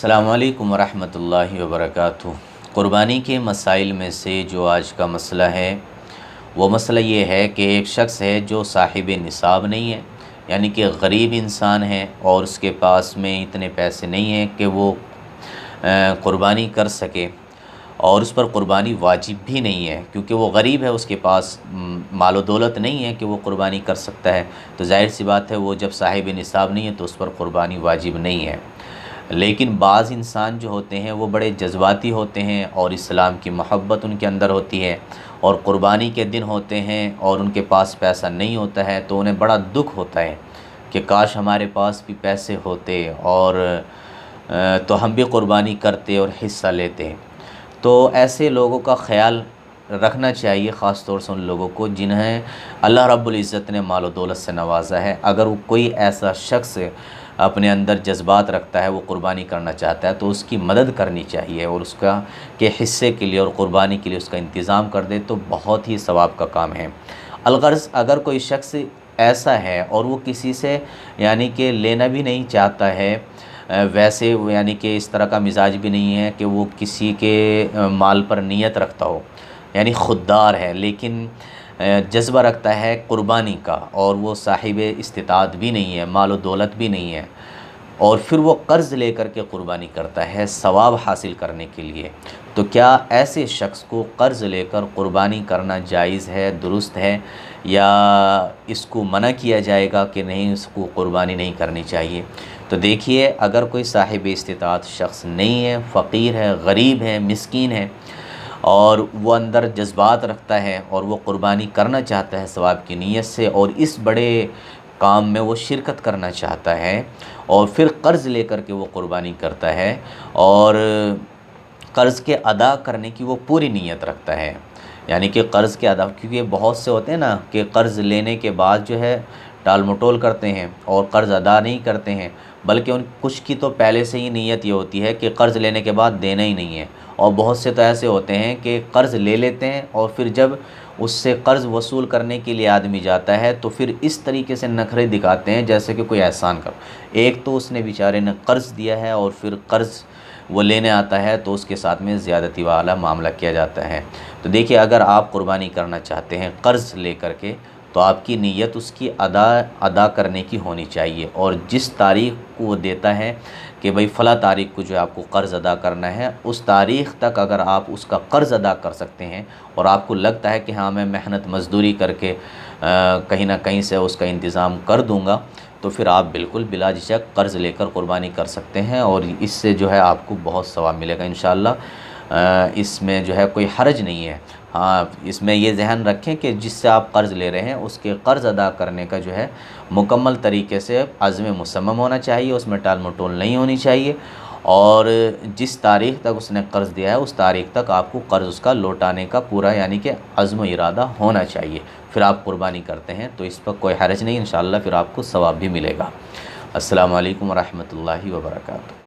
अस्सलामुअलैकुम वरहमतुल्लाहि वबरकातुहू। क़ुरबानी के मसाइल में से जो आज का मसला है वो मसला ये है कि एक शख्स है जो साहिब निसाब नहीं है, यानी कि गरीब इंसान है और उसके पास में इतने पैसे नहीं हैं कि वो क़ुरबानी कर सके, और उस पर क़ुरबानी वाजिब भी नहीं है क्योंकि वो गरीब है, उसके पास मालो दौलत नहीं है कि वो क़ुरबानी कर सकता है। तो ज़ाहिर सी बात है वो जब साहिब निसाब नहीं है तो उस पर क़ुरबानी वाजिब नहीं है। लेकिन बाज़ इंसान जो होते हैं वो बड़े जज्बाती होते हैं और इस्लाम की मोहब्बत उनके अंदर होती है, और क़ुरबानी के दिन होते हैं और उनके पास पैसा नहीं होता है तो उन्हें बड़ा दुख होता है कि काश हमारे पास भी पैसे होते और तो हम भी क़ुरबानी करते और हिस्सा लेते। तो ऐसे लोगों का ख़याल रखना चाहिए, ख़ास तौर से उन लोगों को जिन्हें अल्लाह रब्बुल इज़्ज़त ने मालो दौलत से नवाजा है। अगर वो कोई ऐसा शख्स अपने अंदर जज्बात रखता है, वो क़ुरबानी करना चाहता है, तो उसकी मदद करनी चाहिए और उसका के हिस्से के लिए और क़ुरबानी के लिए उसका इंतज़ाम कर दे तो बहुत ही सवाब का काम है। अलगर्ज़ अगर कोई शख्स ऐसा है और वो किसी से यानी कि लेना भी नहीं चाहता है, वैसे यानी कि इस तरह का मिजाज भी नहीं है कि वो किसी के माल पर नियत रखता हो, यानी ख़ुददार है लेकिन जज्बा रखता है क़ुरबानी का, और वो साहिब इस्तिताअत भी नहीं है, मालो दौलत भी नहीं है, और फिर वो कर्ज़ लेकर के क़ुरबानी करता है सवाब हासिल करने के लिए, तो क्या ऐसे शख्स को कर्ज़ लेकर क़ुरबानी करना जायज़ है, दुरुस्त है, या इसको मना किया जाएगा कि नहीं, इसको क़ुरबानी नहीं करनी चाहिए? तो देखिए, अगर कोई साहिब इस्तिताअत शख्स नहीं है, फ़कीर है, गरीब है, मिस्कीन है, और वो अंदर जज्बात रखता है और वो क़ुरबानी करना चाहता है सवाब की नीयत से, और इस बड़े काम में वो शिरकत करना चाहता है, और फिर कर्ज़ लेकर के वो क़ुरबानी करता है और कर्ज़ के अदा करने की वो पूरी नीयत रखता है, यानी कि कर्ज़ के अदा, क्योंकि बहुत से होते हैं ना कि कर्ज़ लेने के बाद जो है टाल मटोल करते हैं और कर्ज़ अदा नहीं करते हैं, बल्कि उन कुछ की तो पहले से ही नीयत ये होती है कि कर्ज़ लेने के बाद देना ही नहीं है, और बहुत से तो ऐसे होते हैं कि कर्ज़ ले लेते हैं और फिर जब उससे कर्ज़ वसूल करने के लिए आदमी जाता है तो फिर इस तरीके से नखरे दिखाते हैं जैसे कि कोई एहसान कर। एक तो उसने बेचारे ने कर्ज़ दिया है और फिर कर्ज़ वो लेने आता है तो उसके साथ में ज़्यादती वाला मामला किया जाता है। तो देखिए, अगर आप क़ुरबानी करना चाहते हैं कर्ज़ ले कर के, तो आपकी नीयत उसकी अदा करने की होनी चाहिए, और जिस तारीख़ को वो देता है कि भाई फ़ला तारीख़ को जो है आपको कर्ज़ अदा करना है, उस तारीख़ तक अगर आप उसका कर्ज़ अदा कर सकते हैं और आपको लगता है कि हाँ मैं मेहनत मज़दूरी करके कहीं ना कहीं से उसका इंतज़ाम कर दूँगा, तो फिर आप बिल्कुल बिला झिझक कर्ज़ लेकर क़ुरबानी कर सकते हैं, और इससे जो है आपको बहुत सवाब मिलेगा इंशाअल्लाह। इसमें जो है कोई हर्ज नहीं है। हाँ, इसमें ये ज़हन रखें कि जिससे आप कर्ज़ ले रहे हैं उसके कर्ज़ अदा करने का जो है मुकम्मल तरीके से अज़्म मुसम्मम होना चाहिए, उसमें टाल मटोल नहीं होनी चाहिए, और जिस तारीख़ तक उसने कर्ज़ दिया है उस तारीख़ तक आपको कर्ज़ उसका लौटाने का पूरा यानी कि अज़्म इरादा होना चाहिए। फिर आप क़ुरबानी करते हैं तो इस पर कोई हर्ज नहीं, इंशाअल्लाह फिर आपको सवाब भी मिलेगा। अस्सलामु अलैकुम वरहमतुल्लाहि वबरकातुहू।